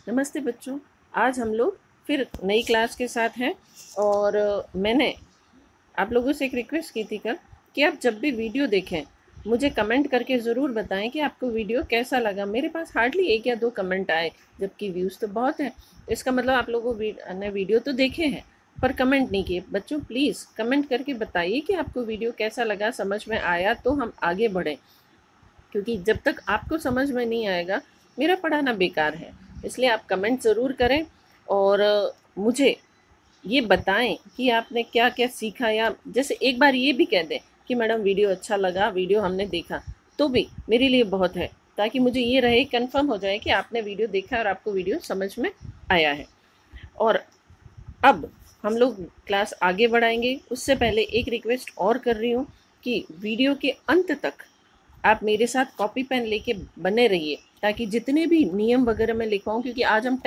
नमस्ते बच्चों। आज हम लोग फिर नई क्लास के साथ हैं और मैंने आप लोगों से एक रिक्वेस्ट की थी कल कि आप जब भी वीडियो देखें मुझे कमेंट करके ज़रूर बताएं कि आपको वीडियो कैसा लगा। मेरे पास हार्डली 1 या 2 कमेंट आए, जबकि व्यूज़ तो बहुत हैं। इसका मतलब आप लोगों ने वीडियो तो देखे हैं पर कमेंट नहीं किए। बच्चों प्लीज़ कमेंट करके बताइए कि आपको वीडियो कैसा लगा, समझ में आया तो हम आगे बढ़ें, क्योंकि जब तक आपको समझ में नहीं आएगा मेरा पढ़ाना बेकार है। इसलिए आप कमेंट ज़रूर करें और मुझे ये बताएं कि आपने क्या क्या सीखा, या जैसे एक बार ये भी कह दें कि मैडम वीडियो अच्छा लगा, वीडियो हमने देखा, तो भी मेरे लिए बहुत है, ताकि मुझे ये रहे, कंफर्म हो जाए कि आपने वीडियो देखा और आपको वीडियो समझ में आया है। और अब हम लोग क्लास आगे बढ़ाएंगे। उससे पहले एक रिक्वेस्ट और कर रही हूँ कि वीडियो के अंत तक आप मेरे साथ कॉपी पेन लेके बने रहिए, ताकि जितने भी नियम वगैरह मैं लिखवाऊँ, क्योंकि आज हम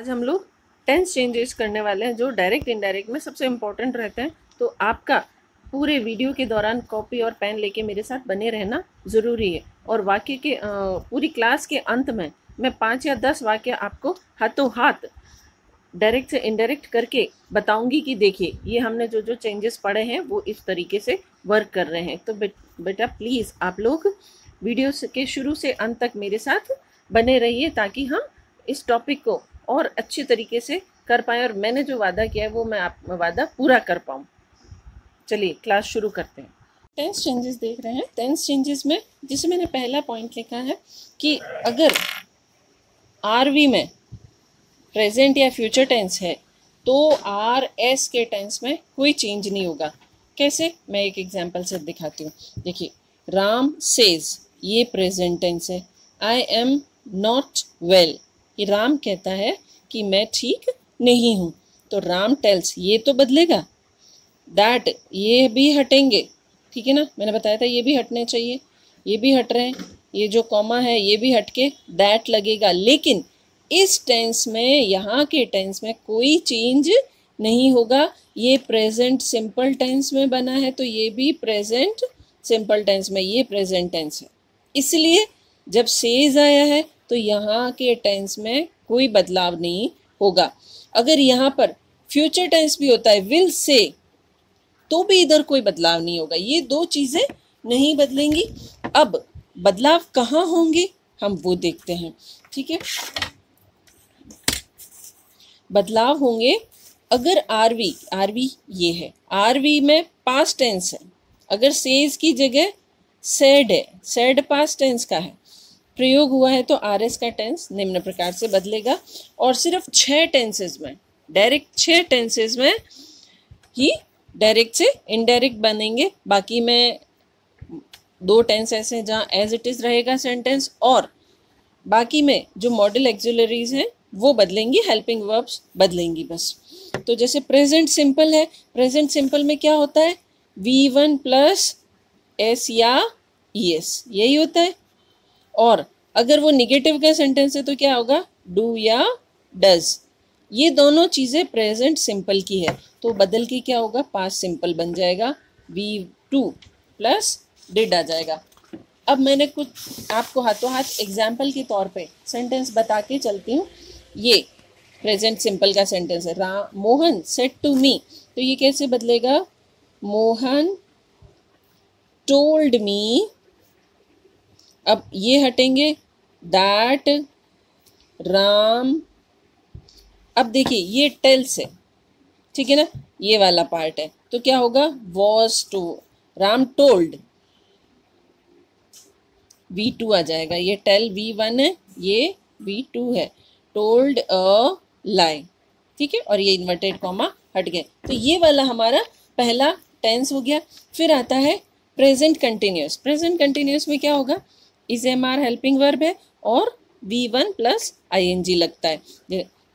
हम लोग टेंस चेंजेस करने वाले हैं, जो डायरेक्ट इनडायरेक्ट में सबसे इम्पोर्टेंट रहते हैं। तो आपका पूरे वीडियो के दौरान कॉपी और पेन लेके मेरे साथ बने रहना ज़रूरी है। और वाक्य के पूरी क्लास के अंत में मैं 5 या 10 वाक्य आपको हाथों हाथ डायरेक्ट से इनडायरेक्ट करके बताऊंगी कि देखिए ये हमने जो जो चेंजेस पढ़े हैं वो इस तरीके से वर्क कर रहे हैं। तो बेटा प्लीज़ आप लोग वीडियो के शुरू से अंत तक मेरे साथ बने रहिए, ताकि हम इस टॉपिक को और अच्छे तरीके से कर पाएँ और मैंने जो वादा किया है वो मैं वादा पूरा कर पाऊँ। चलिए क्लास शुरू करते हैं। टेंस चेंजेस देख रहे हैं। टेंस चेंजेस में जिसे मैंने पहला पॉइंट लिखा है कि अगर आरवी में प्रेजेंट या फ्यूचर टेंस है तो आर एस के टेंस में कोई चेंज नहीं होगा। कैसे, मैं एक एग्जांपल से दिखाती हूँ। देखिए, राम सेज, ये प्रेजेंट टेंस है। आई एम नॉट वेल, ये राम कहता है कि मैं ठीक नहीं हूँ। तो राम टेल्स, ये तो बदलेगा। दैट, ये भी हटेंगे, ठीक है ना, मैंने बताया था ये भी हटने चाहिए, ये भी हट रहे हैं। ये जो कॉमा है ये भी हट के दैट लगेगा। लेकिन इस टेंस में, यहाँ के टेंस में कोई चेंज नहीं होगा। ये प्रेजेंट सिंपल टेंस में बना है तो ये भी प्रेजेंट सिंपल टेंस में, ये प्रेजेंट टेंस है। इसलिए जब सेज आया है तो यहाँ के टेंस में कोई बदलाव नहीं होगा। अगर यहाँ पर फ्यूचर टेंस भी होता है, विल से, तो भी इधर कोई बदलाव नहीं होगा। ये दो चीजें नहीं बदलेंगी। अब बदलाव कहाँ होंगे हम वो देखते हैं, ठीक है। बदलाव होंगे अगर आरवी, आरवी ये है, आरवी में पास्ट टेंस है, अगर सेज की जगह सेड है, सेड पास्ट टेंस का है, प्रयोग हुआ है, तो आरएस का टेंस निम्न प्रकार से बदलेगा। और सिर्फ 6 टेंसेज में, डायरेक्ट 6 टेंसेज में ही डायरेक्ट से इनडायरेक्ट बनेंगे। बाकी में 2 टेंस ऐसे हैं जहाँ एज इट इज रहेगा सेंटेंस, और बाकी में जो मॉडल एक्सिलरीज हैं वो बदलेंगी, हेल्पिंग वर्ब्स बदलेंगी बस। तो जैसे प्रेजेंट सिंपल है, प्रेजेंट सिंपल में क्या होता है, V1 प्लस एस या ES, यही होता है। और अगर वो निगेटिव का सेंटेंस है तो क्या होगा, डू या डज। ये दोनों चीज़ें प्रेजेंट सिंपल की है, तो बदल के क्या होगा, पास्ट सिंपल बन जाएगा, V2 प्लस डिड आ जाएगा। अब मैंने कुछ आपको हाथों हाथ एग्जाम्पल के तौर पे सेंटेंस बता के चलती हूँ। ये प्रेजेंट सिंपल का सेंटेंस है, मोहन सेड टू मी, तो ये कैसे बदलेगा, मोहन टोल्ड मी। अब ये हटेंगे, दैट राम। अब देखिए ये टेल्स है, ठीक है ना, ये वाला पार्ट है, तो क्या होगा, was to, Ram told, V2 आ जाएगा। ये टेल V1 है, ये V2 है, टोल्ड अ लाई, ठीक है। और ये इन्वर्टेड कॉमा हट गए, तो ये वाला हमारा पहला टेंस हो गया। फिर आता है प्रेजेंट कंटिन्यूस। प्रेजेंट कंटिन्यूस में क्या होगा, इज MR हेल्पिंग वर्ब है और V1 प्लस ING लगता है,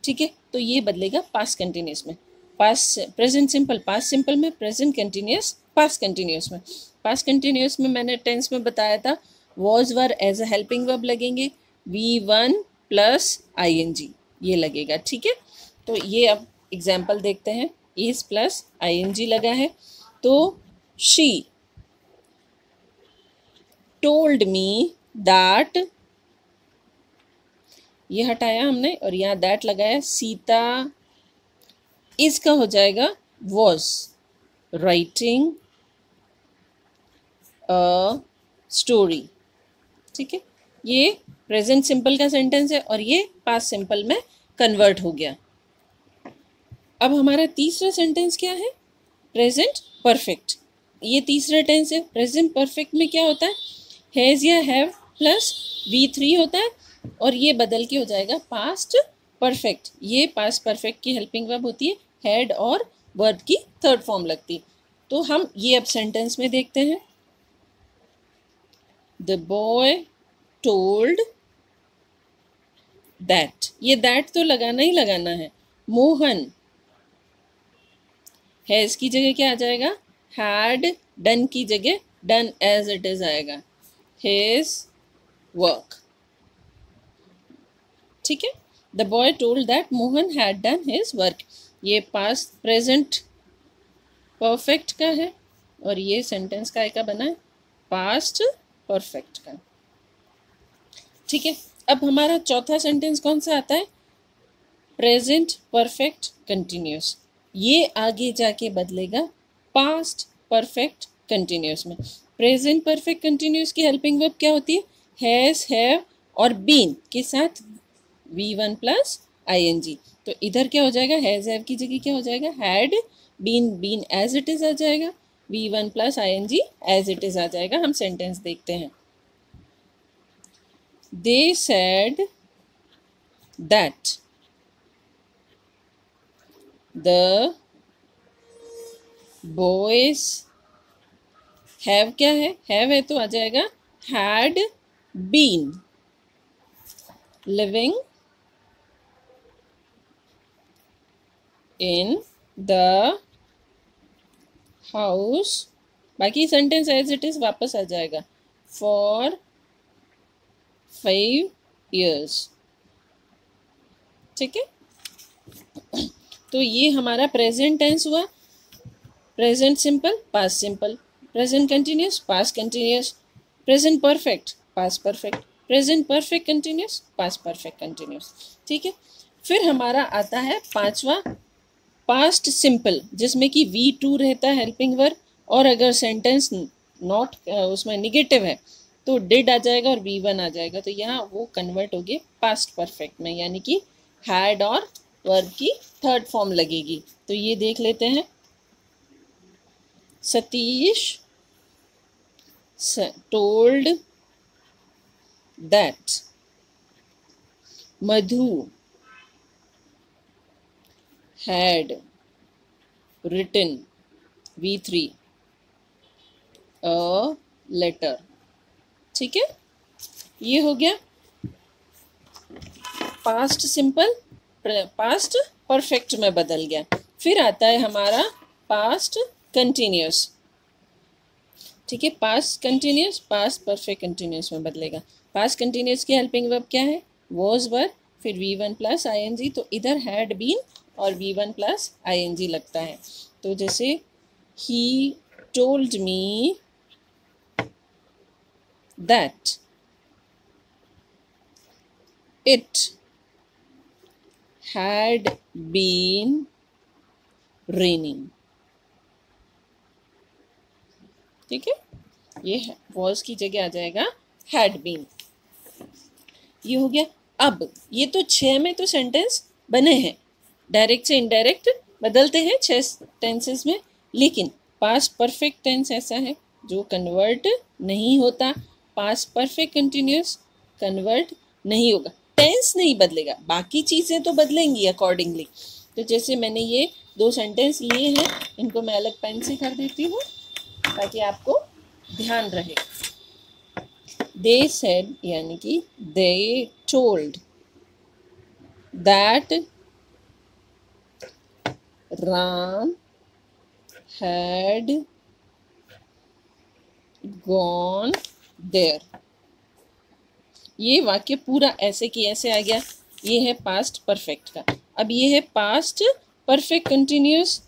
ठीक है। तो ये बदलेगा पास्ट कंटिन्यूस में, past present simple past simple में, प्रेजेंट कंटिन्यूस पास्ट कंटिन्यूस में। पास्ट कंटिन्यूस में मैंने टेंस में बताया था, was were as a helping verb लगेंगे, V1 प्लस ING ये लगेगा, ठीक है। तो ये अब एग्जाम्पल देखते हैं। इज प्लस ING लगा है, तो शी टोल्ड मी दैट, ये हटाया हमने और यहाँ दैट लगाया, सीता इसका हो जाएगा वॉज राइटिंग अ स्टोरी। ठीक है, ये प्रेजेंट सिंपल का सेंटेंस है और ये पास्ट सिंपल में कन्वर्ट हो गया। अब हमारा तीसरा सेंटेंस क्या है? Present perfect. ये तीसरा टेंस है। प्रेजेंट परफेक्ट में क्या होता है? हैज़ या हैव प्लस V3 होता है और ये बदल के हो जाएगा पास्ट परफेक्ट। ये पास्ट परफेक्ट की हेल्पिंग वर्ब होती है, हैड और वर्ब की थर्ड फॉर्म लगती। तो हम ये अब सेंटेंस में देखते हैं। द बॉय टोल्ड दैट, ये दैट तो लगाना ही लगाना है। मोहन, हैज़ की जगह क्या आ जाएगा? हैड। डन की जगह डन एज इट इज आएगा, हिज वर्क। ठीक है, the boy told that Mohan had done his work. ये पास्ट प्रेजेंट परफेक्ट का है और ये सेंटेंस का बना है? पास्ट परफेक्ट का। ठीक है, अब हमारा चौथा सेंटेंस कौन सा आता है? Present perfect continuous. ये आगे जाके बदलेगा पास्ट परफेक्ट कंटिन्यूस में। प्रेजेंट परफेक्ट कंटिन्यूस की हेल्पिंग वर्ब क्या होती है? हैज, हैव और बीन के साथ V1 प्लस ING। तो इधर क्या हो जाएगा? हैज हैव की जगह क्या हो जाएगा? Had. Been, been as it is आ जाएगा। V1 plus ING as it is आ जाएगा। हम सेंटेंस देखते हैं। They said that the boys have, क्या है? have है तो आ जाएगा had been living in the house। बाकी सेंटेंस एज इट इज वापस आ जाएगा। for 5 years। ठीक है, तो ये हमारा प्रेजेंट टेंस हुआ। Present simple, past simple, present continuous, past continuous, present perfect, past perfect, present perfect continuous, past perfect continuous. ठीक है, फिर हमारा आता है पांचवा पास्ट सिंपल, जिसमें कि V2 रहता है हेल्पिंग वर्ब और अगर सेंटेंस नॉट उसमें निगेटिव है तो डिड आ जाएगा और V1 आ जाएगा। तो यहाँ वो कन्वर्ट हो गए पास्ट परफेक्ट में, यानी कि हैड और वर्ब की थर्ड फॉर्म लगेगी। तो ये देख लेते हैं। Satish told that Madhu had written V3 a letter। ठीक है, ये हो गया पास्ट सिंपल, पास्ट परफेक्ट में बदल गया। फिर आता है हमारा पास्ट कंटिन्यूस। ठीक है, past continuous past perfect continuous में बदलेगा। पास्ट कंटिन्यूस की हेल्पिंग वर्ब क्या है? वॉज वर्ब, फिर V1 प्लस ING। तो इधर हैड बीन और V1 प्लस ING लगता है। तो जैसे ही told me that it had been raining. ठीक है, ये वॉज की जगह आ जाएगा हैड बीन। ये हो गया। अब ये तो 6 में तो सेंटेंस बने हैं, डायरेक्ट से इनडायरेक्ट बदलते हैं 6 टेंसेस में, लेकिन पास्ट परफेक्ट टेंस ऐसा है जो कन्वर्ट नहीं होता। पास्ट परफेक्ट कंटिन्यूस कन्वर्ट नहीं होगा, टेंस नहीं बदलेगा, बाकी चीज़ें तो बदलेंगी अकॉर्डिंगली। तो जैसे मैंने ये 2 सेंटेंस लिए हैं, इनको मैं अलग पेन से कर देती हूँ ताकि आपको ध्यान रहे। They said यानी कि they told that Ram had gone there। ये वाक्य पूरा ऐसे की ऐसे आ गया। ये है पास्ट परफेक्ट का। अब ये है past perfect continuous.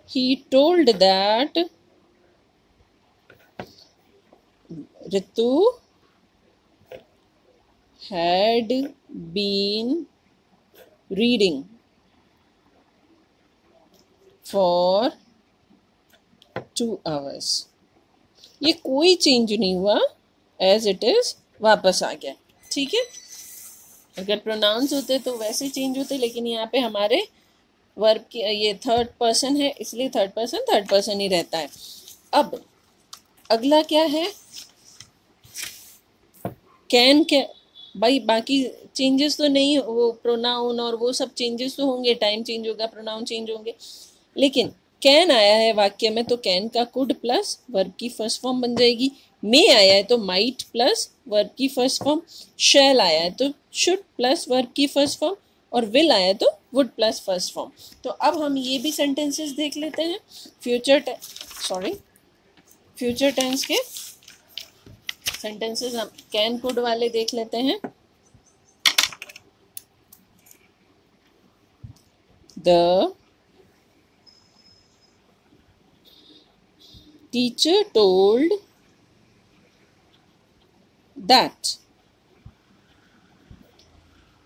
He told that Ritu had been reading for 2 hours। ये कोई चेंज नहीं हुआ, एज इट इज वापस आ गया। ठीक है, अगर प्रोनाउंस होते तो वैसे चेंज होते, लेकिन यहाँ पे हमारे वर्ब की ये थर्ड पर्सन है, इसलिए थर्ड पर्सन ही रहता है। अब अगला क्या है, कैन के भाई बाकी चेंजेस तो नहीं, वो प्रोनाउन और वो सब चेंजेस तो होंगे, टाइम चेंज होगा, प्रोनाउन चेंज होंगे, लेकिन कैन आया है वाक्य में तो कैन का कुड प्लस वर्ब की फर्स्ट फॉर्म बन जाएगी। मे आया है तो माइट प्लस वर्ब की फर्स्ट फॉर्म। शैल आया है तो शुड प्लस वर्ब की फर्स्ट फॉर्म। और विल आया तो वुड प्लस फर्स्ट फॉर्म। तो अब हम ये भी सेंटेंसेस देख लेते हैं, फ्यूचर टेंस के सेंटेंसेस हम कैन कुड वाले देख लेते हैं। The teacher told that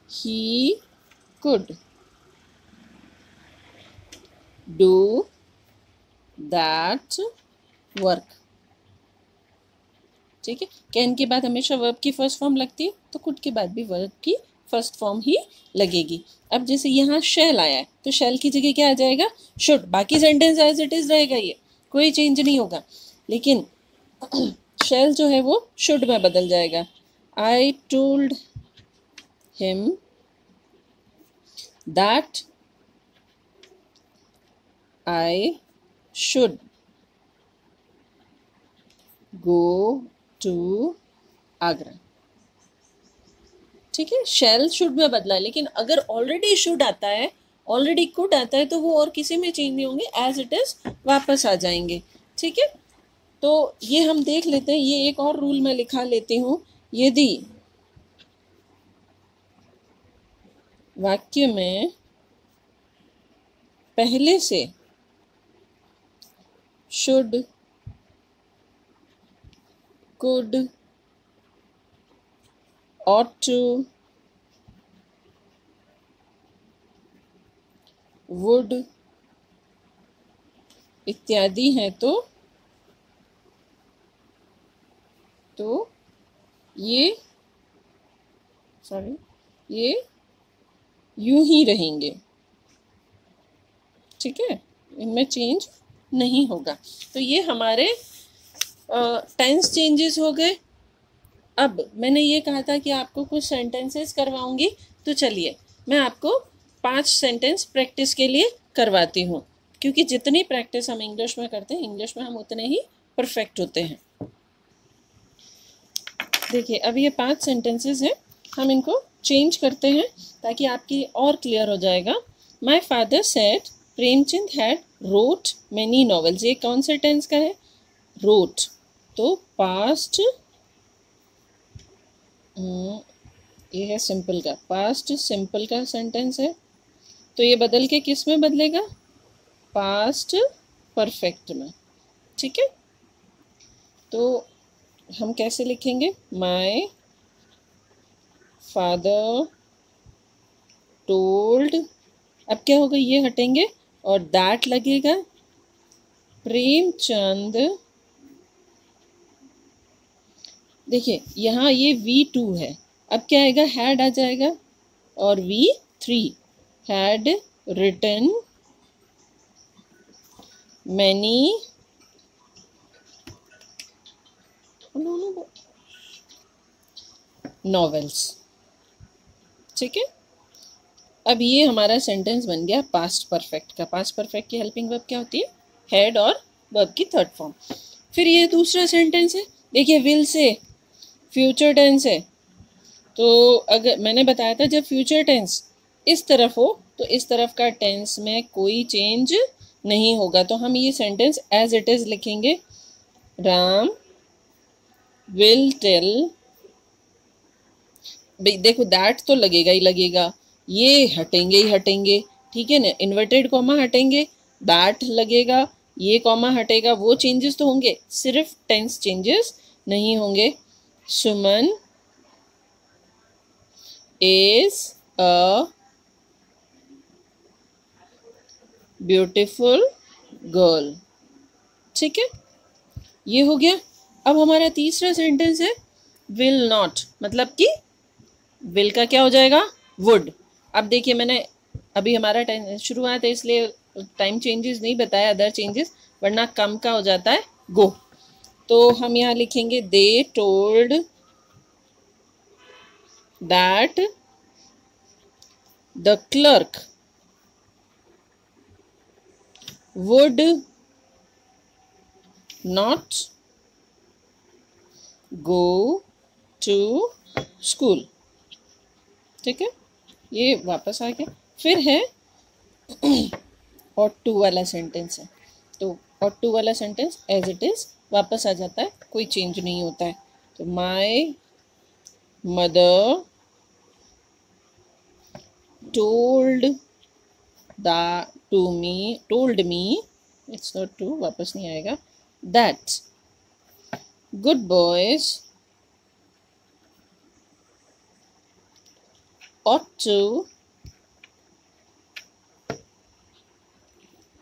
he could do that work। ठीक है, कैन के बाद हमेशा वर्ब की फर्स्ट फॉर्म लगती है, तो कुड के बाद भी वर्ब की फर्स्ट फॉर्म ही लगेगी। अब जैसे यहाँ शैल आया है तो शैल की जगह क्या आ जाएगा, शुड। बाकी सेंटेंस एज इट इज रहेगा, ये कोई चेंज नहीं होगा, लेकिन शैल जो है वो शुड में बदल जाएगा। I told him that I should go to Agra. ठीक है, शैल शुड में बदला है, लेकिन अगर ऑलरेडी शुड आता है, ऑलरेडी कुड आता है, तो वो और किसी में चेंज नहीं होंगे, एज इट इज वापस आ जाएंगे। ठीक है, तो ये हम देख लेते हैं। ये एक और रूल मैं लिखा लेती हूँ, यदि वाक्य में पहले से should, could, ought to, would इत्यादि हैं तो ये यूं ही रहेंगे। ठीक है, इनमें चेंज नहीं होगा। तो ये हमारे टेंस चेंजेस हो गए। अब मैंने ये कहा था कि आपको कुछ सेंटेंसेस करवाऊंगी, तो चलिए मैं आपको 5 सेंटेंस प्रैक्टिस के लिए करवाती हूँ, क्योंकि जितनी प्रैक्टिस हम इंग्लिश में करते हैं, इंग्लिश में हम उतने ही परफेक्ट होते हैं। देखिए, अब ये 5 सेंटेंसेस हैं, हम इनको चेंज करते हैं ताकि आपकी और क्लियर हो जाएगा। My father said Premchand had road many novels. ये कौन से टेंस का है, रोट, तो पास्ट, ये है सिंपल का, पास्ट सिंपल का सेंटेंस है, तो ये बदल के किस में बदलेगा, पास्ट परफेक्ट में। ठीक है, तो हम कैसे लिखेंगे, माय फादर टोल्ड, अब क्या होगा, ये हटेंगे और दैट लगेगा, प्रेमचंद। देखिए यहाँ ये V2 है, अब क्या आएगा, हैड आ जाएगा, और V3 had written many novels. ठीक है, अब ये हमारा सेंटेंस बन गया पास्ट परफेक्ट का। पास्ट परफेक्ट की हेल्पिंग वर्ब क्या होती है, हैड और वर्ब की थर्ड फॉर्म। फिर ये दूसरा सेंटेंस है, देखिए विल से फ्यूचर टेंस है, तो अगर मैंने बताया था जब फ्यूचर टेंस इस तरफ हो तो इस तरफ का टेंस में कोई चेंज नहीं होगा, तो हम ये सेंटेंस एज इट इज लिखेंगे, राम विल टेल। देखो दैट तो लगेगा ही लगेगा, ये हटेंगे ही हटेंगे, ठीक है ना, इन्वर्टेड कॉमा हटेंगे, दैट लगेगा, ये कॉमा हटेगा, वो चेंजेस तो होंगे, सिर्फ टेंस चेंजेस नहीं होंगे। सुमन इज अ ब्यूटिफुल गर्ल। ठीक है, ये हो गया। अब हमारा तीसरा सेंटेंस है विल नॉट, मतलब कि विल का क्या हो जाएगा, वुड। अब देखिए, मैंने अभी हमारा टाइम शुरुआत है इसलिए टाइम चेंजेस नहीं बताया, अदर चेंजेस, वरना कम का हो जाता है गो। तो हम यहाँ लिखेंगे they told that the clerk would not go to school. ठीक है, ये वापस आ गया। फिर है और टू वाला सेंटेंस है, तो और टू वाला सेंटेंस एज इट इज वापस आ जाता है, कोई चेंज नहीं होता है। तो my mother told told me, it's not to, वापस नहीं आएगा, that good boys ought to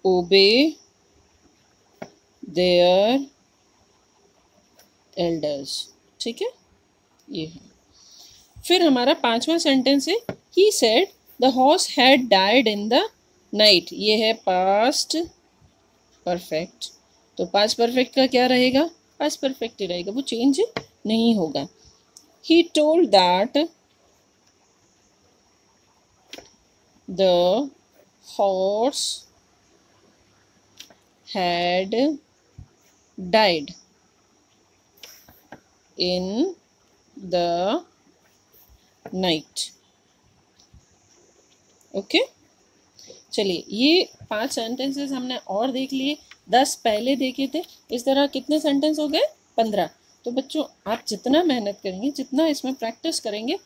obey their elders। ठीक है, ये है। फिर हमारा पांचवा सेंटेंस है he said the horse had died in the night. ये है पास्ट परफेक्ट। तो पास्ट परफेक्ट का क्या रहेगा, पास्ट परफेक्ट ही रहेगा, वो चेंज नहीं होगा। He told that the horse had died in the night। Okay, चलिए, ये 5 सेंटेंसेस हमने और देख लिए, 10 पहले देखे थे। इस तरह कितने सेंटेंस हो गए, 15। तो बच्चों, आप जितना मेहनत करेंगे, जितना इसमें प्रैक्टिस करेंगे,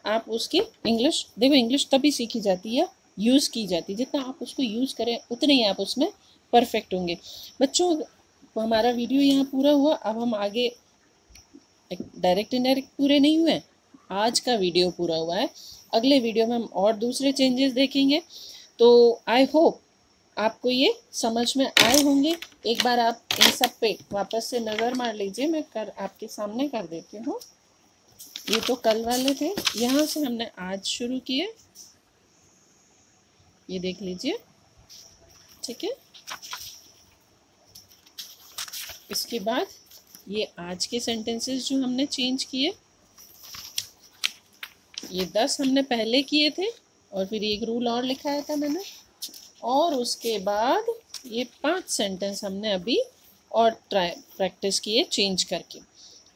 आप उसकी इंग्लिश, देखो इंग्लिश तभी सीखी जाती है, यूज़ की जाती है, जितना आप उसको यूज़ करें उतने ही आप उसमें परफेक्ट होंगे। बच्चों, हमारा वीडियो यहाँ पूरा हुआ। अब हम आगे डायरेक्ट इनडायरेक्ट पूरे नहीं हुए, आज का वीडियो पूरा हुआ है। अगले वीडियो में हम और दूसरे चेंजेस देखेंगे। तो आई होप आपको ये समझ में आए होंगे। एक बार आप इन सब पे वापस से नज़र मार लीजिए, मैं आपके सामने कर देती हूँ। ये तो कल वाले थे, यहाँ से हमने आज शुरू किए, ये देख लीजिए। ठीक है, इसके बाद ये आज के सेंटेंसेस जो हमने चेंज किए, ये 10 हमने पहले किए थे, और फिर एक रूल और लिखाया था मैंने, और उसके बाद ये 5 सेंटेंस हमने अभी और प्रैक्टिस किए चेंज करके।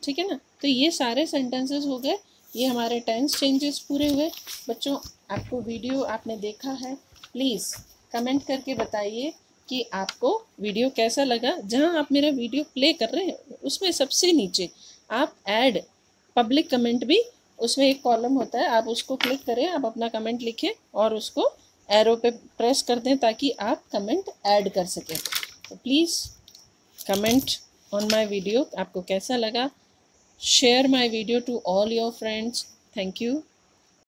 ठीक है ना, तो ये सारे सेंटेंसेस हो गए, ये हमारे टेंस चेंजेस पूरे हुए। बच्चों, आपको वीडियो आपने देखा है, प्लीज़ कमेंट करके बताइए कि आपको वीडियो कैसा लगा। जहां आप मेरा वीडियो प्ले कर रहे हैं उसमें सबसे नीचे आप ऐड पब्लिक कमेंट भी, उसमें एक कॉलम होता है, आप उसको क्लिक करें, आप अपना कमेंट लिखें और उसको एरो पे प्रेस कर दें ताकि आप कमेंट ऐड कर सकें। तो please comment on my video, आपको कैसा लगा। Share my video to all your friends. Thank you.